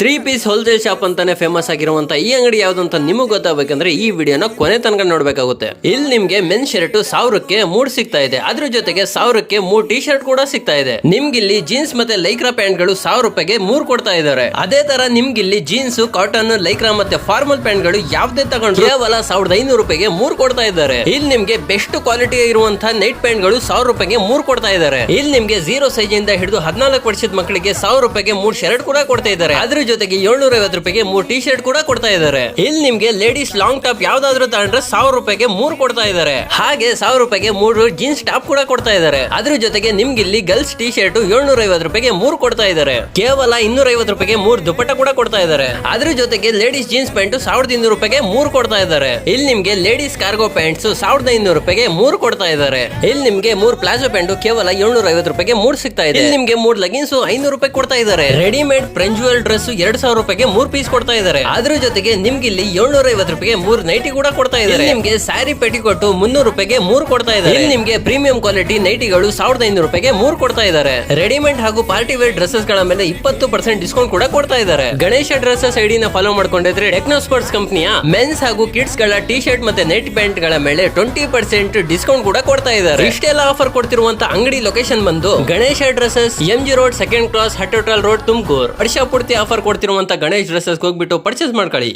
3 piece wholesale shop ಅಂತಾನೆ famous ಆಗಿರುವಂತ ಈ ಅಂಗಡಿ ಯಾವ್ದು ಅಂತ ನಿಮಗೆ ಗೊತ್ತಾಗಬೇಕಂದ್ರೆ ಈ ವಿಡಿಯೋನ ಕೊನೆ ತನಕ ನೋಡ್ಬೇಕಾಗುತ್ತೆ. ಇಲ್ಲಿ ನಿಮ್ಗೆ ಮೆನ್ ಶರ್ಟ್ 1000ಕ್ಕೆ 3 ಸಿಗ್ತಾ ಇದೆ. ಅದ್ರ ಜೊತೆಗೆ 1000ಕ್ಕೆ 3 ಟಿ ಶರ್ಟ್ ಕೂಡ ಸಿಗ್ತಾ ಇದೆ. ನಿಮ್ಗಿಲ್ಲಿ ಜೀನ್ಸ್ ಮತ್ತೆ ಲೈಕ್ರಾ ಪ್ಯಾಂಟ್ ಗಳು 1000 ರೂಪಾಯಿಗೆ 3 ಕೊಡ್ತಾ ಇದಾರೆ. ಅದೇ ತರ ನಿಮ್ಗಿಲ್ಲಿ ಜೀನ್ಸ್, ಕಾಟನ್, ಲೈಕ್ರಾ ಮತ್ತೆ ಫಾರ್ಮಲ್ ಪ್ಯಾಂಟ್ ಗಳು ಯಾವ್ದೇ ತಗೊಂಡ್ರು ಕೇವಲ 1500 ರೂಪಾಯಿಗೆ 3 ಕೊಡ್ತಾ ಇದ್ದಾರೆ. ಇಲ್ಲಿ ನಿಮ್ಗೆ ಬೆಸ್ಟ್ ಕ್ವಾಲಿಟಿ ಇರುವಂತಹ ನೈಟ್ ಪ್ಯಾಂಟ್ ಗಳು 1000 ರೂಪಾಯಿಗೆ 3 ಕೊಡ್ತಾ ಇದ್ದಾರೆ. ಇಲ್ಲಿ ನಿಮ್ಗೆ 0 ಸೈಜ್ ಇಂದ ಹಿಡಿದು 14 ವರ್ಷದ ಮಕ್ಕಳಿಗೆ 1000 ರೂಪಾಯಿಗೆ 3 ಶರ್ಟ್ ಕೂಡ ಕೊಡ್ತಾ ಇದ್ದಾರೆ. ಅದ್ರ ಜೊತೆಗೆ 750 ರೂಪಾಯಿಗೆ 3 ಟಿ ಶರ್ಟ್ ಕೂಡ ಕೊಡ್ತಾ ಇದ್ದಾರೆ. ಇಲ್ಲಿ ನಿಮ್ಗೆ ಲೇಡೀಸ್ ಲಾಂಗ್ ಟಾಪ್ ಯಾವ್ದಾದ್ರು ತಗೊಂಡ್ರೆ 1000 ರೂಪಾಯಿಗೆ 3 ಕೊಡ್ತಾ ಇದ್ದಾರೆ. ಹಾಗೆ 1000 ರೂಪಾಯಿಗೆ 3 ಜೀನ್ಸ್ ಟಾಪ್ ಕೂಡ ಕೊಡ್ತಾ ಇದ್ದಾರೆ. ಅದ್ರ ಜೊತೆಗೆ ನಿಮ್ಗೆ ಇಲ್ಲಿ ಗರ್ಲ್ಸ್ ಟಿ ಶರ್ಟ್ 750 ರೂಪಾಯಿಗೆ 3 ಕೊಡ್ತಾ ಇದ್ದಾರೆ. ಕೇವಲ 250 ರೂಪಾಯಿಗೆ 3 ದುಪಟ್ಟ ಕೂಡ ಕೊಡ್ತಾ ಇದ್ದಾರೆ. ಅದ್ರ ಜೊತೆಗೆ ಲೇಡೀಸ್ ಜೀನ್ಸ್ ಪ್ಯಾಂಟ್ 1200 ರೂಪಾಯಿಗೆ 3 ಕೊಡ್ತಾ ಇದ್ದಾರೆ. ಇಲ್ಲಿ ನಿಮ್ಗೆ ಲೇಡೀಸ್ ಕಾರ್ಗೋ ಪ್ಯಾಂಟ್ಸ್ 1500 ರೂಪಾಯಿಗೆ 3 ಕೊಡ್ತಾ ಇದ್ದಾರೆ. ಇಲ್ಲಿ ನಿಮ್ಗೆ 3 ಪ್ಲಾಜೋ ಪ್ಯಾಂಟ್ ಕೇವಲ 750 ರೂಪಾಯಿಗೆ 3 ಸಿಗ್ತಾ ಇದೆ. ಇಲ್ಲಿ ನಿಮ್ಗೆ 3 ಲೆಗಿನ್ಸ್ 500 ರೂಪಾಯಿ ಕೊಡ್ತಾ ಇದ್ದಾರೆ. ರೆಡಿಮೇಡ್ ಫ್ರೆಂಚುವಲ್ ಡ್ರೆಸ್ 2000 ರೂಪಾಯಿಗೆ 3 ಪೀಸ್ ಕೊಡ್ತಾ ಇದ್ದಾರೆ. ಅದ್ರ ಜೊತೆಗೆ ನಿಮ್ಗೆ ಇಲ್ಲಿ 750 ರೂಪಾಯಿಗೆ 3 ನೈಟಿ ಕೂಡ ಕೊಡ್ತಾ ಇದ್ದಾರೆ. ನಿಮ್ಗೆ ಸ್ಯಾರಿ ಪೆಟಿಕೋಟ್ 300 ರೂಪಾಯಿಗೆ 3 ಕೊಡ್ತಾ ಇದ್ದಾರೆ. ಇಲ್ಲಿ ನಿಮ್ಗೆ ಪ್ರೀಮಿಯಂ ಕ್ವಾಲಿಟಿ ನೈಟಿಗಳು 1500 ರೂಪಾಯಿಗೆ 3 ಕೊಡ್ತಾ ಇದ್ದಾರೆ. ರೆಡಿಮೇಡ್ ಹಾಗೂ ಪಾರ್ಟಿ ವೇರ್ ಡ್ರೆಸ್ಸಸ್ ಗಳ ಮೇಲೆ 20% ಡಿಸ್ಕೌಂಟ್ ಕೂಡ ಕೊಡ್ತಾ ಇದ್ದಾರೆ. ಗಣೇಶ ಡ್ರೆಸ್ಸಸ್ ಐಡಿನ ಫಾಲೋ ಮಾಡ್ಕೊಂಡಿದ್ರೆ ಟೆಕ್ನೋ ಸ್ಪೋರ್ಟ್ಸ್ ಕಂಪನಿಯ ಮೆನ್ಸ್ ಹಾಗೂ ಕಿಡ್ಸ್ ಗಳ ಟಿ ಶರ್ಟ್ ಮತ್ತೆ ನೈಟ್ ಪ್ಯಾಂಟ್ ಗಳ ಮೇಲೆ 20% ಡಿಸ್ಕೌಂಟ್ ಕೂಡ ಕೊಡ್ತಾ ಇದ್ದಾರೆ. ಇಷ್ಟೆಲ್ಲ ಆಫರ್ ಕೊಡ್ತಿರುವಂತ ಅಂಗಡಿ ಲೊಕೇಶನ್ ಬಂದು Ganesha dresses, MG road, second cross, hut hotel road, Tumakuru. ವರ್ಷ ಪೂರ್ತಿ ಆಫರ್ ಕೊಡ್ತಿರುವಂತ ಗಣೇಶ್ ಡ್ರೆಸ್ಸಸ್ ಹೋಗ್ಬಿಟ್ಟು ಪರ್ಚೇಸ್ ಮಾಡ್ಕೊಳ್ಳಿ.